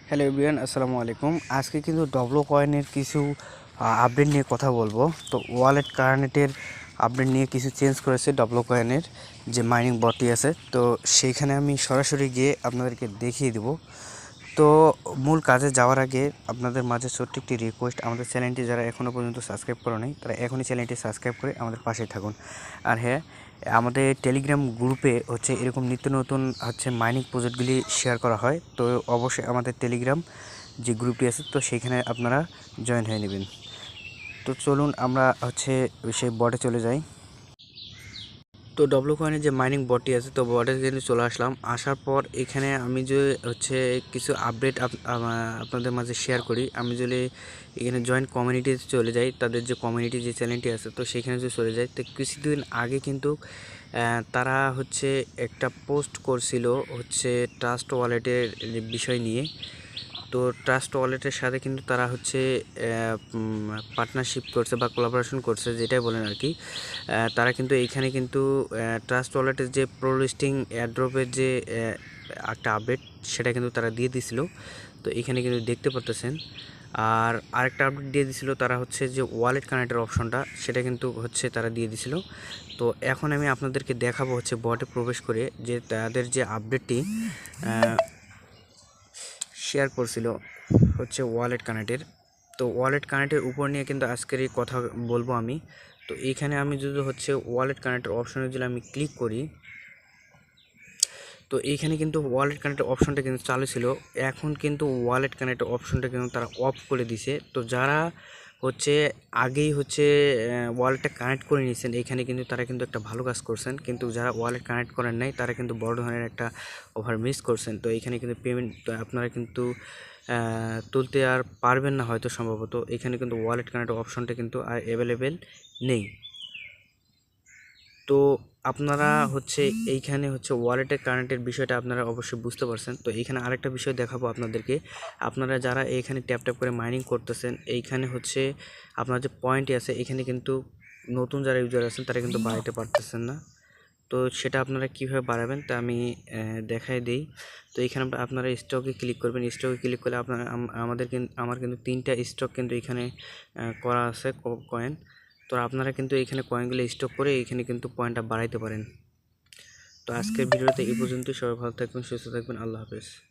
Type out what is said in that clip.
Hello everyone, আসসালামু আলাইকুম। আজকে কিন্তু ডবলো কয়েনের কিছু আপডেট নিয়ে কথা বলবো। তো ওয়ালেট কার্নেটের আপডেট নিয়ে কিছু চেঞ্জ করেছে ডবলো কয়েনের যে মাইনিং বটটি আছে, তো সেইখানে আমি সরাসরি গিয়ে আপনাদেরকে দেখিয়ে দেব। তো মূল কাজে যাওয়ার আগে আপনাদের মাঝে ছোট্ট একটি রিকোয়েস্ট, আমাদের চ্যানেলটি যারা এখনও পর্যন্ত সাবস্ক্রাইব করে নাই তারা এখনই চ্যানেলটি সাবস্ক্রাইব করে আমাদের পাশেই থাকুন। আর হ্যাঁ, আমাদের টেলিগ্রাম গ্রুপে এরকম নিত্য নতুন মাইনিং প্রজেক্টগুলি শেয়ার করা হয়। তো অবশ্যই আমাদের টেলিগ্রাম যে গ্রুপটি আছে তো সেইখানে আপনারা জয়েন হয়ে নেবেন। তো চলুন আমরা সেই বটে চলে যাই। তো ডব্লু কয়েনের যে মাইনিং বটটি আছে তো বটে কিন্তু চলে আসলাম। আসার পর এখানে আমি যে কিছু আপডেট আপনাদের মাঝে শেয়ার করি। আমি যদি এখানে জয়েন্ট কমিউনিটিতে চলে যাই, তাদের যে কমিউনিটি যে চ্যানেলটি আছে তো সেখানে যদি চলে যাই, তো কিছুদিন আগে কিন্তু তারা একটা পোস্ট করছিল ট্রাস্ট ওয়ালেটের বিষয় নিয়ে। তো ট্রাস্ট ওয়ালেটের সাথে কিন্তু তারা পার্টনারশিপ করছে বা কোলাবোরেশন করছে, যেটাই বলেন আর কি। তারা কিন্তু এইখানে কিন্তু ট্রাস্ট ওয়ালেটের যে প্রো লিস্টিং এয়ারড্রপের যে একটা আপডেট সেটা কিন্তু তারা দিয়ে দিছিল। তো এখানে কিন্তু দেখতে পারতেছেন। আর আরেকটা আপডেট দিয়ে দিছিল তারা যে ওয়ালেট কানেক্টের অপশনটা সেটা কিন্তু তারা দিয়ে দিছিল। তো এখন আমি আপনাদেরকে দেখাবো বটে প্রবেশ করে যে তাদের যে আপডেটটি শেয়ার করছিল ওয়ালেট কানেক্টের। তো ওয়ালেট কানেক্টের উপর নিয়ে কিন্তু আজকের এই কথা বলবো আমি। তো এইখানে আমি যদি ওয়ালেট কানেক্টের অপশনে যদি আমি ক্লিক করি, তো এইখানে কিন্তু ওয়ালেট কানেক্টের অপশনটা কিন্তু চালু ছিল। এখন কিন্তু ওয়ালেট কানেক্টের অপশনটা কিন্তু তারা অফ করে দিছে। তো যারা আগেই ওয়ালেটটা কানেক্ট করে নিয়েছেন, এইখানে কিন্তু তারা কিন্তু একটা ভালো কাজ করছেন। কিন্তু যারা ওয়ালেট কানেক্ট করেন নাই তারা কিন্তু বড় ধরনের একটা অফার মিস করছেন। তো এইখানে কিন্তু পেমেন্ট আপনারা কিন্তু তুলতে আর পারবেন না হয়তো, সম্ভবত এখানে কিন্তু ওয়ালেট কানেক্ট অপশনটা কিন্তু আর অ্যাভেলেবেল নেই। তো আপনারা এইখানে ওয়ালেটের কানেক্টের বিষয়টা আপনারা অবশ্যই বুঝতে পারছেন। তো এইখানে আরেকটা বিষয় দেখাবো আপনাদেরকে। আপনারা যারা এইখানে ট্যাপ ট্যাপ করে মাইনিং করতেছেন, এইখানে আপনার যে পয়েন্টই আছে এখানে কিন্তু নতুন যারা ইউজার আছেন তারা কিন্তু বাড়াইতে পারতেছেন না। তো সেটা আপনারা কীভাবে বাড়াবেন তা আমি দেখাই দিই। তো এইখানে আপনারা স্টকে ক্লিক করবেন। স্টকে ক্লিক করলে আপনারা আমার কিন্তু 3টা স্টক কিন্তু এখানে করা আছে কয়েন। তো আপনারা কিন্তু এখানে কয়েনগুলো স্টক করে এখানে কিন্তু পয়েন্টটা বাড়াইতে পারেন। তো আজকের ভিডিওতে এই পর্যন্তই। সবাই ভালো থাকবেন, সুস্থ থাকবেন। আল্লাহ হাফেজ।